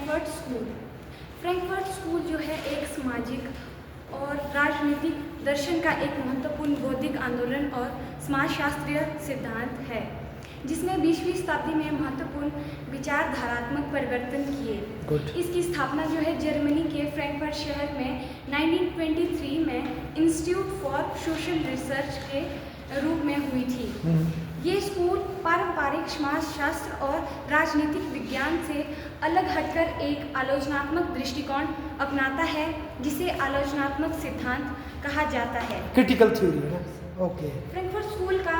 Frankfurt school. Frankfurt school जो है एक सामाजिक और राजनीतिक दर्शन का एक महत्वपूर्ण बौद्धिक आंदोलन और समाजशास्त्रीय सिद्धांत है जिसने 20वीं शताब्दी में महत्वपूर्ण विचारधारात्मक परिवर्तन किए। इसकी स्थापना जो है जर्मनी के फ्रैंकफर्ट शहर में 1923 में इंस्टीट्यूट फॉर सोशल रिसर्च के रूप में हुई थी। ये स्कूल पारंपरिक समाजशास्त्र और राजनीतिक विज्ञान से अलग हटकर एक आलोचनात्मक दृष्टिकोण अपनाता है जिसे आलोचनात्मक सिद्धांत कहा जाता है। क्रिटिकल थ्योरी है ना। ओके। फ्रैंकफर्ट स्कूल का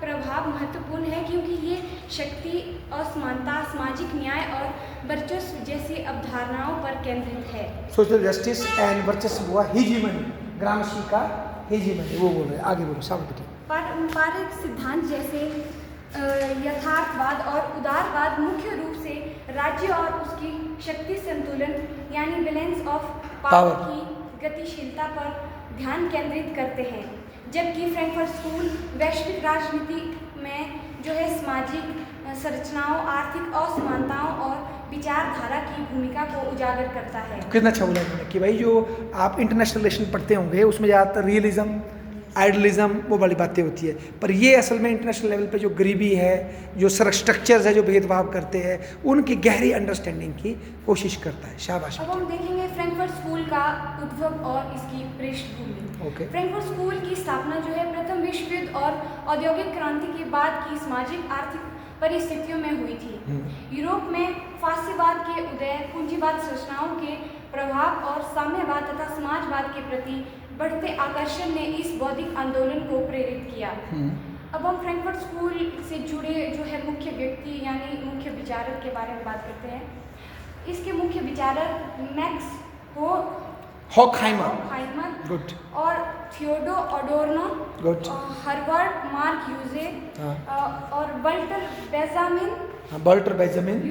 प्रभाव महत्वपूर्ण है क्योंकि ये शक्ति, असमानता, सामाजिक न्याय और वर्चस्व जैसी अवधारणाओं पर केंद्रित है। सोशल जस्टिस एंड वर्चस्व हुआ हीजीमनी, ग्रामशी का हीजीमनी, वो बोल रहे हैं। आगे बोलो, सामने बेटिए। पारंपरिक सिद्धांत जैसे यथार्थवाद और उदारवाद मुख्य रूप से राज्य और उसकी शक्ति संतुलन यानी बैलेंस ऑफ पावर की गतिशीलता पर ध्यान केंद्रित करते हैं, जबकि फ्रैंकफर्ट स्कूल वैश्विक राजनीति में जो है सामाजिक संरचनाओं, आर्थिक असमानताओं और विचारधारा की भूमिका को उजागर करता है। कितना अच्छा बोला उन्होंने कि भाई जो आप इंटरनेशनल रिलेशन पढ़ते होंगे उसमें ज़्यादातर रियलिज्म, आइडलिज्म, वो वाली बातें होती है, पर ये असल में इंटरनेशनल लेवल पे जो गरीबी है, जो स्ट्रक्चर्स है जो भेदभाव करते हैं, उनकी गहरी अंडरस्टैंडिंग की कोशिश करता है। शाबाश। अब हम देखेंगे फ्रैंकफर्ट स्कूल का उद्भव और इसकी पृष्ठभूमि। फ्रैंकफर्ट स्कूल की स्थापना जो है प्रथम विश्व युद्ध और औद्योगिक क्रांति के बाद की सामाजिक आर्थिक परिस्थितियों में हुई थी। यूरोप में फासीवाद के उदय, पूंजीवाद संरचनाओं के प्रभाव और साम्यवाद तथा समाजवाद के प्रति बढ़ते आकर्षण ने इस बौद्धिक आंदोलन को प्रेरित किया। अब हम फ्रैंकफर्ट स्कूल से जुड़े जो है मुख्य व्यक्ति यानी मुख्य विचारक के बारे में बात करते हैं। इसके मुख्य विचारक मैक्स हॉकहाइमर गुड और थियोडोर अडोर्नो, गुड, हर्बर्ट मार्क यूजे और वल्टर बेंजामिन,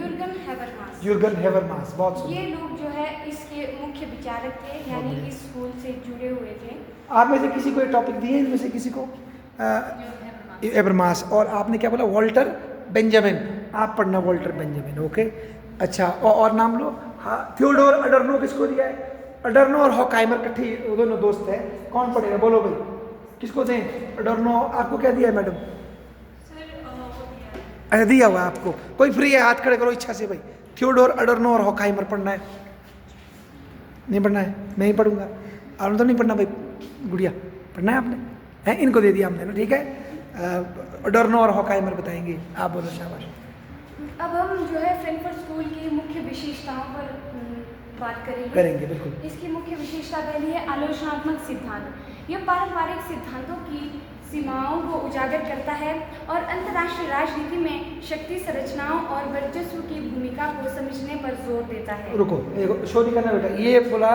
यूर्गन हेबरमास, बहुत ये लोग जो है इसके मुख्य विचारक थे यानी इस स्कूल से जुड़े हुए थे। आप में से किसी को ये टॉपिक दिए इनमें से किसी को? हेबरमास। और आपने क्या बोला? Walter Benjamin. आप पढ़ना वॉल्टर बेंजामिन। ओके, अच्छा। और नाम लो। हाँ, थियोडोर अडोर्नो किसको दिया है? अडोर्नो और हॉकहाइमर इकट्ठे दोनों दोस्त हैं। कौन पढ़ेगा? बोलो भाई, किसको दें? अडोर्नो। आपको क्या दिया है मैडम? अच्छा, दिया हुआ आपको। कोई फ्री है? हाथ खड़े करो इच्छा से भाई। थियोडोर अडोर्नो और हॉकहाइमर पढ़ना है? नहीं पढ़ना है? मैं ही पढ़ूंगा। आपने तो नहीं पढ़ना भाई, गुड़िया पढ़ना है आपने? है, इनको दे दिया हमने ना, ठीक है। अडोर्नो और हॉकहाइमर बताएंगे। आप बोलो। शाबाश। अब हम जो है फ्रैंकफर्ट स्कूल की मुख्य विशेषताओं पर बात करेंगे बिल्कुल। इसकी मुख्य विशेषता पहली है आलोचनात्मक सिद्धांत। यह पारंपरिक सिद्धांतों की सीमाओं को उजागर करता है और अंतर्राष्ट्रीय राजनीति में शक्ति संरचनाओं और वर्चस्व की भूमिका को समझने पर जोर देता है। रुको, शो नहीं करना बेटा। ये बोला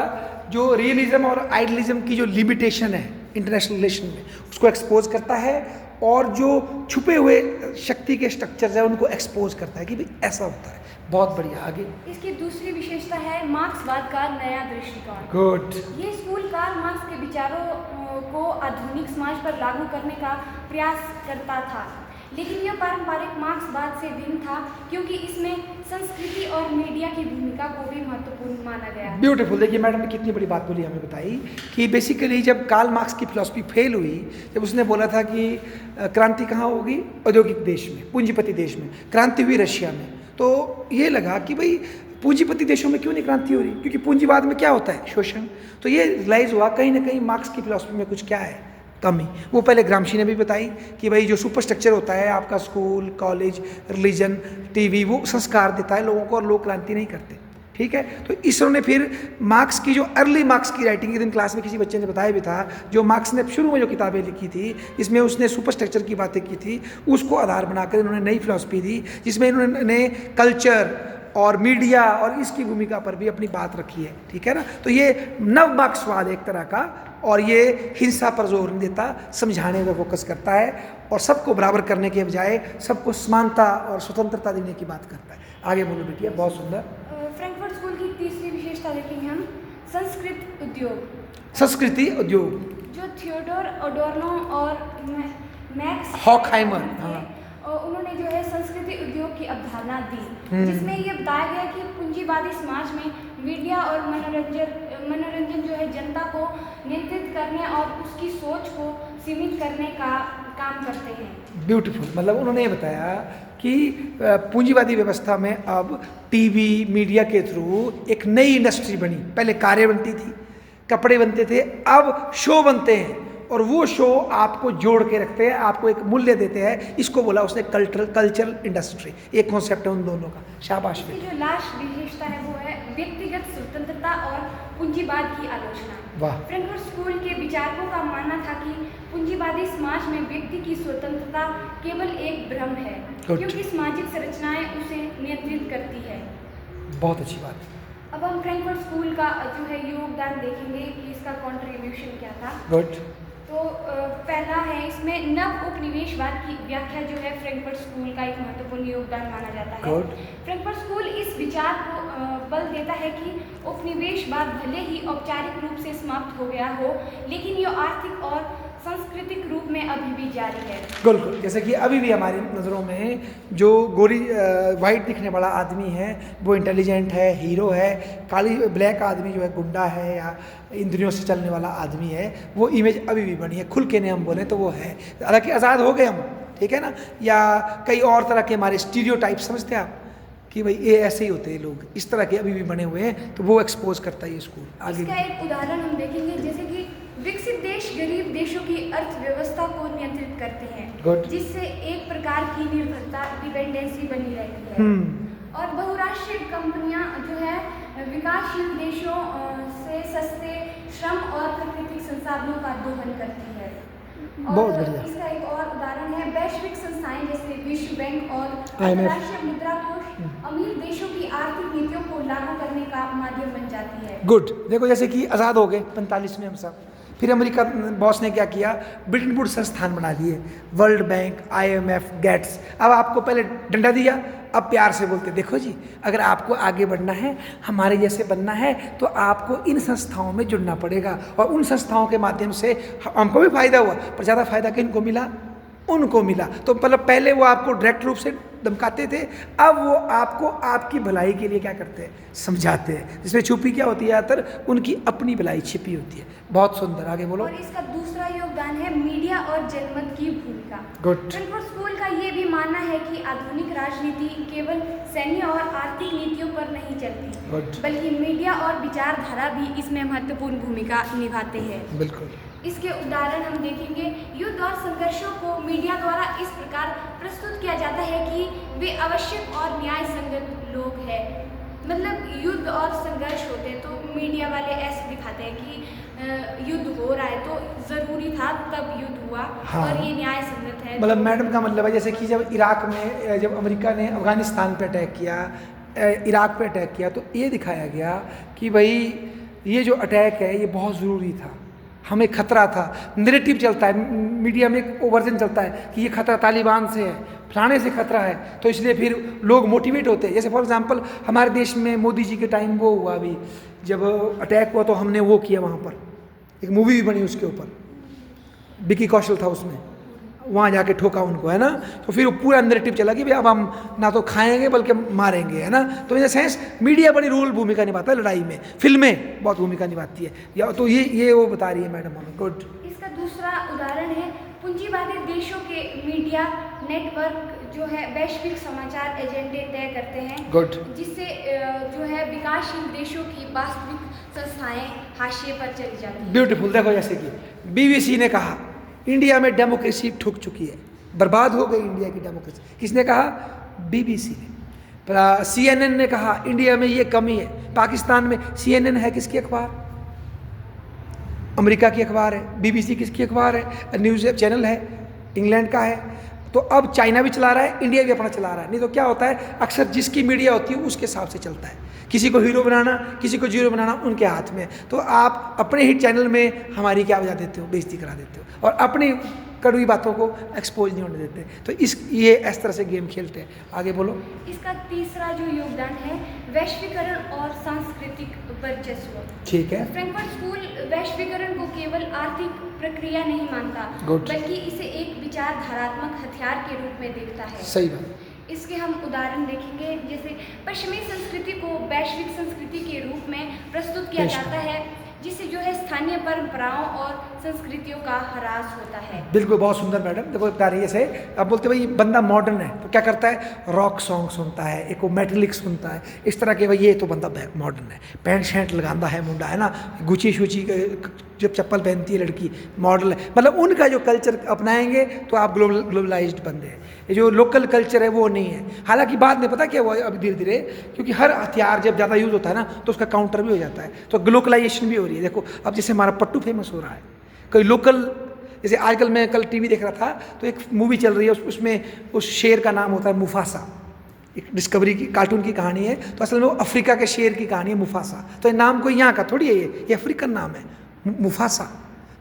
जो रियलिज्म और आइडलिज्म की जो लिमिटेशन है इंटरनेशनल रिलेशन में, उसको एक्सपोज करता है और जो छुपे हुए शक्ति के स्ट्रक्चर्स है उनको एक्सपोज करता है कि भाई ऐसा होता है। बहुत बढ़िया। आगे। इसकी दूसरी विशेषता है मार्क्सवाद का नया दृष्टिकोण। गुड। ये स्कूल कार्ल मार्क्स के विचारों को आधुनिक समाज पर लागू करने का प्रयास करता था, लेकिन यह पारंपरिक मार्क्सवाद से भिन्न था क्योंकि इसमें संस्कृति और मीडिया की भूमिका को भी महत्वपूर्ण माना गया। ब्यूटीफुल। देखिए मैडम ने कितनी बड़ी बात बोली, हमें बताई कि बेसिकली जब कार्ल मार्क्स की फिलॉसफी फेल हुई, जब उसने बोला था कि क्रांति कहाँ होगी? औद्योगिक देश में, पूंजीपति देश में। क्रांति हुई रशिया में, तो ये लगा कि भाई पूंजीपति देशों में क्यों नहीं क्रांति हो रही? क्योंकि पूंजीवाद में क्या होता है? शोषण। तो ये रियलाइज हुआ कहीं ना कहीं मार्क्स की फिलॉसफी में कुछ क्या है, कमी। वो पहले ग्रामशी ने भी बताई कि भाई जो सुपर स्ट्रक्चर होता है आपका, स्कूल, कॉलेज, रिलीजन, टीवी, वो संस्कार देता है लोगों को और लोग क्रांति नहीं करते, ठीक है। तो इसने फिर मार्क्स की जो अर्ली मार्क्स की राइटिंग, एक दिन क्लास में किसी बच्चे ने बताया भी था, जो मार्क्स ने शुरू में जो किताबें लिखी थी जिसमें उसने सुपर स्ट्रक्चर की बातें की थी, उसको आधार बनाकर इन्होंने नई फिलॉसफी दी जिसमें इन्होंने कल्चर और मीडिया और इसकी भूमिका पर भी अपनी बात रखी है, ठीक है ना। तो ये नव मार्क्सवाद एक तरह का, और ये हिंसा पर जोर नहीं देता, समझाने पर फोकस करता है और सबको बराबर करने के बजाय सबको समानता और स्वतंत्रता देने की बात करता है। आगे बोलो बेटिया, बहुत सुंदर। फ्रैंकफर्ट स्कूल की तीसरी विशेषता देखेंगे हम, संस्कृत उद्योग। संस्कृति उद्योग जो थियोडोर अडोर्नो और मैक्स हॉकहाइमर उन्होंने जो है संस्कृति उद्योग की अवधारणा दी, जिसमें ये बताया गया कि पूंजीवादी समाज में मीडिया और मनोरंजन जो है जनता को नियंत्रित करने और उसकी सोच को सीमित करने का काम करते हैं। ब्यूटीफुल, मतलब उन्होंने ये बताया कि पूंजीवादी व्यवस्था में अब टीवी मीडिया के थ्रू एक नई इंडस्ट्री बनी। पहले कारें बनती थी, कपड़े बनते थे, अब शो बनते हैं और वो शो आपको जोड़ के रखते हैं, आपको एक मूल्य देते हैं। इसको बोला उसने कल्चरल इंडस्ट्री। एक कॉन्सेप्ट है उन दोनों का। शाबाश। इसकी जो लास्ट विशेषता है वो है व्यक्तिगत स्वतंत्रता और पूंजीवाद की आलोचना। वाह। फ्रैंकफर्ट स्कूल के विचारकों का मानना था कि पूंजीवादी समाज में व्यक्ति की स्वतंत्रता केवल एक भ्रम है, क्योंकि सामाजिक संरचनाएं उसे नियंत्रित करती है। बहुत अच्छी बात। अब हम फ्रैंकफर्ट स्कूल का जो है योगदान देखेंगे कि इसका कंट्रीब्यूशन क्या था। गुड। तो पहला है, इसमें नव उपनिवेशवाद की व्याख्या जो है फ्रैंकफर्ट स्कूल का एक महत्वपूर्ण योगदान माना जाता है। फ्रैंकफर्ट स्कूल इस विचार को बल देता है कि उपनिवेशवाद भले ही औपचारिक रूप से समाप्त हो गया हो, लेकिन यह आर्थिक और सांस्कृतिक रूप में अभी भी जारी है। बिल्कुल, जैसे कि अभी भी हमारी नज़रों में जो गोरी वाइट दिखने वाला आदमी है वो इंटेलिजेंट है, हीरो है, काली ब्लैक आदमी जो है गुंडा है या इंद्रियों से चलने वाला आदमी है, वो इमेज अभी भी बनी है। खुल के नहीं हम बोले तो वो है। हालांकि आज़ाद हो गए हम, ठीक है ना, या कई और तरह के हमारे स्टीरियोटाइप समझते हैं आप कि भाई ये ऐसे ही होते हैं लोग, इस तरह के अभी भी बने हुए हैं, तो वो एक्सपोज करता है ये स्कूल। आगे इसका एक उदाहरण हम देखेंगे, जैसे कि विकसित देश गरीब देशों की अर्थव्यवस्था को नियंत्रित करते हैं, जिससे एक प्रकार की निर्भरता डिपेंडेंसी बनी रहती है। और बहुराष्ट्रीय कंपनियां जो है विकासशील देशों से सस्ते श्रम और प्राकृतिक संसाधनों का दोहन करती है। बहुत बढ़िया। इसका एक और उदाहरण है, वैश्विक संस्थाएं जैसे विश्व बैंक और IMF, अंतर्राष्ट्रीय मुद्रा कोष अमीर देशों की आर्थिक नीतियों को लागू करने का माध्यम बन जाती है। गुड। देखो जैसे कि आज़ाद हो गए 45 में हम सब, फिर अमेरिका बॉस ने क्या किया, ब्रिटेन वुड्स संस्थान बना दिए, वर्ल्ड बैंक, IMF, गेट्स। अब आपको पहले डंडा दिया, अब प्यार से बोलते देखो जी, अगर आपको आगे बढ़ना है, हमारे जैसे बनना है, तो आपको इन संस्थाओं में जुड़ना पड़ेगा। और उन संस्थाओं के माध्यम से हमको भी फायदा हुआ, पर ज़्यादा फायदा किनको मिला, उनको मिला। तो मतलब पहले वो आपको डायरेक्ट रूप से धमकाते थे, अब वो आपको आपकी भलाई के लिए क्या करते हैं, समझाते हैं। जिसमें छुपी क्या होती है, ज़्यादातर उनकी अपनी भलाई छिपी होती है। बहुत सुंदर, आगे बोलो। और इसका दूसरा योगदान है मीडिया और जनमत की भूमिका। गुड। फ्रैंकफर्ट स्कूल का ये भी मानना है कि आधुनिक राजनीति केवल सैन्य और आर्थिक नीतियों पर नहीं चलती, बल्कि मीडिया और विचारधारा भी इसमें महत्वपूर्ण भूमिका निभाते हैं। बिल्कुल। इसके उदाहरण हम देखेंगे, युद्ध और संघर्षों को मीडिया द्वारा इस प्रकार प्रस्तुत किया जाता है कि वे आवश्यक और न्याय संगत लोग हैं। मतलब युद्ध और संघर्ष होते हैं तो मीडिया वाले ऐसे दिखाते हैं कि युद्ध हो रहा है तो ज़रूरी था तब युद्ध हुआ। हाँ। और ये न्याय संगत है। मतलब मैडम का मतलब है जैसे कि जब इराक में, जब अमेरिका ने अफगानिस्तान पे अटैक किया, इराक पे अटैक किया, तो ये दिखाया गया कि भाई ये जो अटैक है ये बहुत ज़रूरी था, हमें खतरा था। नैरेटिव चलता है मीडिया में, एक वर्जन चलता है कि ये खतरा तालिबान से है, फलाने से खतरा है, तो इसलिए फिर लोग मोटिवेट होते हैं। जैसे फॉर एग्जांपल हमारे देश में मोदी जी के टाइम वो हुआ, अभी जब अटैक हुआ तो हमने वो किया, वहाँ पर एक मूवी भी बनी उसके ऊपर, विकी कौशल था उसमें, वहाँ जाके ठोका उनको, है ना। तो फिर वो पूरा नैरेटिव चला कि भाई अब हम ना तो खाएंगे बल्कि मारेंगे, है ना। तो इन द सेंस मीडिया बड़ी रोल भूमिका निभाता है लड़ाई में, फिल्में बहुत भूमिका निभाती है, या तो ये वो बता रही है मैडम हमें। गुड। इसका दूसरा उदाहरण है, पूंजीवादी देशों के मीडिया नेटवर्क जो है वैश्विक समाचार एजेंडे तय करते हैं। गुड। जिससे जो है विकासशील देशों की वास्तविक संस्थाएं हाशिए पर चली जाती हैं। ब्यूटीफुल। देखो जैसे कि BBC ने कहा इंडिया में डेमोक्रेसी ठुक चुकी है, बर्बाद हो गई इंडिया की डेमोक्रेसी। किसने कहा? BBC ने। CNN ने कहा इंडिया में ये कमी है। पाकिस्तान में CNN है किसकी अखबार? अमेरिका की अखबार है। BBC किसकी अखबार है? न्यूज़ चैनल है, इंग्लैंड का है। तो अब चाइना भी चला रहा है, इंडिया भी अपना चला रहा है। नहीं तो क्या होता है, अक्सर जिसकी मीडिया होती है उसके हिसाब से चलता है। किसी को हीरो बनाना, किसी को जीरो बनाना उनके हाथ में। तो आप अपने ही चैनल में हमारी क्या बजा देते हो, बेइज्जती करा देते हो, और अपनी कड़वी बातों को एक्सपोज नहीं होने देते। तो ये इस तरह से गेम खेलते हैं। आगे बोलो। इसका तीसरा जो योगदान है वैश्वीकरण और सांस्कृतिक वर्चस्व। ठीक है। फ्रैंकफर्ट स्कूल वैश्वीकरण को केवल आर्थिक प्रक्रिया नहीं मानता, बल्कि इसे एक विचारधारात्मक हथियार के रूप में देखता है। सही बात। इसके हम उदाहरण देखेंगे, जैसे पश्चिमी संस्कृति को वैश्विक संस्कृति के रूप में प्रस्तुत किया जाता है, जिससे जो है स्थानीय परंपराओं और संस्कृतियों का ह्रास होता है। बिल्कुल, बहुत सुंदर मैडम। देखो बता रही है से, अब बोलते भाई बंदा मॉडर्न है तो क्या करता है, रॉक सॉन्ग सुनता है, एक वो मेटलिक सुनता है, इस तरह के। भाई ये तो बंदा मॉडर्न है, पैंट शर्ट लगाता है मुंडा, है ना, गुची शुची जब चप्पल पहनती है लड़की, मॉडल है। मतलब उनका जो कल्चर अपनाएंगे तो आप ग्लोबलाइज्ड बंदे हैं। ये जो लोकल कल्चर है वो नहीं है। हालांकि बाद में पता क्या हुआ अभी धीरे धीरे, क्योंकि हर हथियार जब ज़्यादा यूज़ होता है ना तो उसका काउंटर भी हो जाता है, तो ग्लोबलाइजेशन भी हो रही है। देखो अब जैसे हमारा पट्टू फेमस हो रहा है, कोई लोकल, जैसे आजकल मैं कल टीवी देख रहा था तो एक मूवी चल रही है, उसमें उस शेर का नाम होता है मुफासा। एक डिस्कवरी की कार्टून की कहानी है, तो असल में वो अफ्रीका के शेर की कहानी है मुफासा। तो ये नाम कोई यहाँ का थोड़ी है, ये अफ्रीकन नाम है मुफासा।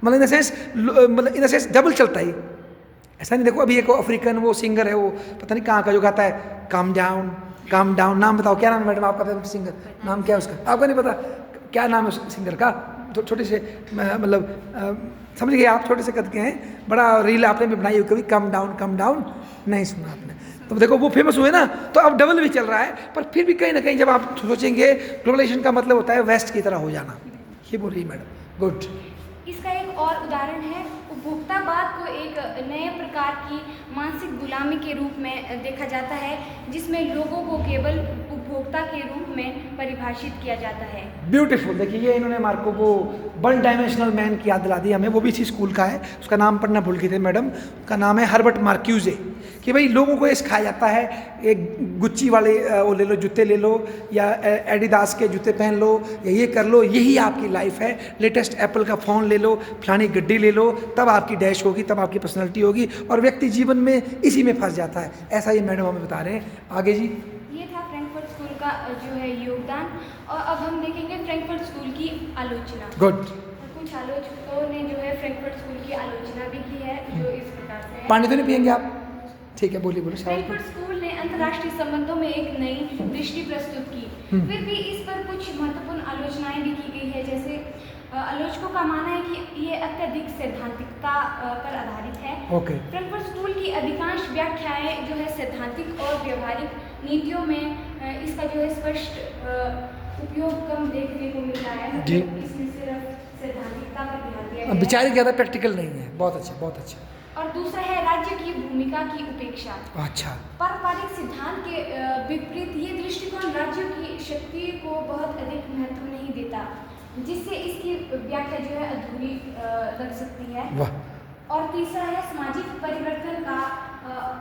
मतलब इन द सेंस डबल चलता है, ऐसा नहीं। देखो अभी एक अफ्रीकन वो सिंगर है, वो पता नहीं कहाँ का, जो गाता है काम डाउन काम डाउन। नाम बताओ क्या नाम है मैडम आपका फेवरेट सिंगर? नाम क्या है उसका? आपको नहीं पता क्या नाम है उस सिंगर का? तो छोटे से मतलब समझ गए आप, छोटे से कद के हैं, बड़ा रील आपने भी बनाई हो कभी, कम डाउन नहीं सुना आपने? तो देखो वो फेमस हुए ना, तो अब डबल भी चल रहा है। पर फिर भी कहीं ना कहीं जब आप सोचेंगे, ग्लोबलाइजेशन का मतलब होता है वेस्ट की तरह हो जाना। ये बोल रही मैडम, गुड। इसका एक और उदाहरण है, उपभोक्तावाद को एक नए प्रकार की मानसिक गुलामी के रूप में देखा जाता है, जिसमें लोगों को केवल उपभोक्ता के रूप में परिभाषित किया जाता है। ब्यूटीफुल। देखिए ये इन्होंने मार्को को वन डायमेंशनल मैन की याद दिला दी हमें। वो भी इसी स्कूल का है, उसका नाम पढ़ना भूल गए थे मैडम। उसका नाम है हर्बर्ट मार्क्यूजे। कि भाई लोगों को ये सिखाया जाता है, एक गुच्ची वाले वो ले लो, जूते ले लो, या एडिडास के जूते पहन लो, या ये कर लो, यही आपकी लाइफ है। लेटेस्ट एप्पल का फ़ोन ले लो, फलानी गड्डी ले लो, तब आपकी डैश होगी, तब आपकी पर्सनैलिटी होगी। और व्यक्ति जीवन में इसी में फंस जाता है। ऐसा ये मैडम हमें बता रहे हैं। आगे जी। ये था फ्रैंकफर्ट स्कूल का जो है योगदान। और अब हम देखेंगे फ्रैंकफर्ट स्कूल की आलोचना। गुड। कुछ आलोचकों ने जो है फ्रैंकफर्ट स्कूल की आलोचना भी की है, जो इस प्रकार से है। पानी तो नहीं पियेंगे आप? ठीक है, बोलिए बोलिए। फ्रैंकफर्ट स्कूल ने अंतर्राष्ट्रीय संबंधों में एक नई दृष्टि प्रस्तुत की। फिर भी इस पर कुछ महत्वपूर्ण आलोचनाएं भी की गई है। जैसे आलोचकों का मानना है कि ये अत्यधिक सैद्धांतिकता पर आधारित है। फ्रैंकफर्ट स्कूल की अधिकांश व्याख्याएं जो है सैद्धांतिक और व्यवहारिक नीतियों में इसका जो है स्पष्ट उपयोग कम देखने को मिल रहा है। मतलब इसमें सिर्फ सैद्धांतिकता पर ध्यान दिया गया है। विचारिक ज़्यादा प्रैक्टिकल नहीं है। बहुत अच्छा, बहुत अच्छा। और दूसरा है राज्य की भूमिका की उपेक्षा। अच्छा। पारंपरिक सिद्धांत के विपरीत ये दृष्टिकोण राज्यों की शक्ति को बहुत अधिक महत्व नहीं देता, जिससे इसकी व्याख्या जो है अधूरी लग सकती है। वाह। और तीसरा है सामाजिक परिवर्तन का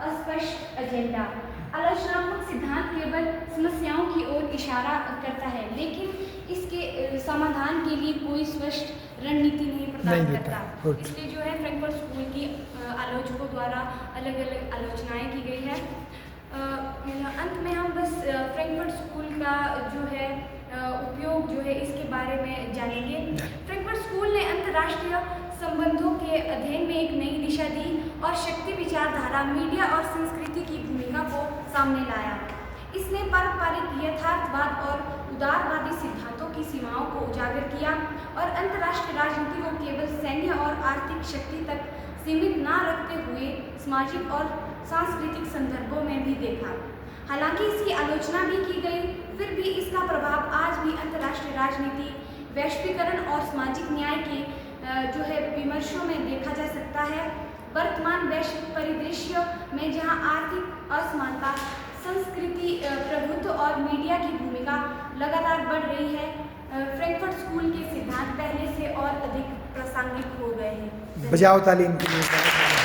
अस्पष्ट एजेंडा। आलोचनात्मक सिद्धांत केवल समस्याओं की ओर इशारा करता है, लेकिन इसके समाधान के लिए कोई स्पष्ट रणनीति नहीं प्रदान करता। इसलिए जो है फ्रैंकफर्ट स्कूल की आलोचकों द्वारा अलग अलग आलोचनाएं की गई है। अंत में हम बस फ्रैंकफर्ट स्कूल का जो है उपयोग जो है इसके बारे में जानेंगे। फ्रैंकफर्ट स्कूल ने अंतर्राष्ट्रीय संबंधों के अध्ययन में एक नई दिशा दी और शक्ति विचारधारा, मीडिया और संस्कृति की भूमिका को सामने लाया। इसने पारंपरिक यथार्थवाद और उदारवादी सिद्धांतों की सीमाओं को उजागर किया और अंतर्राष्ट्रीय राजनीति को केवल सैन्य और आर्थिक शक्ति तक सीमित न रखते हुए सामाजिक और सांस्कृतिक संदर्भों में भी देखा। हालांकि इसकी आलोचना भी की गई, फिर भी इसका प्रभाव आज भी अंतर्राष्ट्रीय राजनीति, वैश्वीकरण और सामाजिक न्याय के जो है विमर्शों में देखा जा सकता है। वर्तमान वैश्विक परिदृश्य में जहां आर्थिक असमानता, संस्कृति प्रभुत्व और मीडिया की भूमिका लगातार बढ़ रही है, फ्रैंकफर्ट स्कूल के सिद्धांत पहले से और अधिक प्रासंगिक हो गए हैं। बजाओ ताली इनके लिए।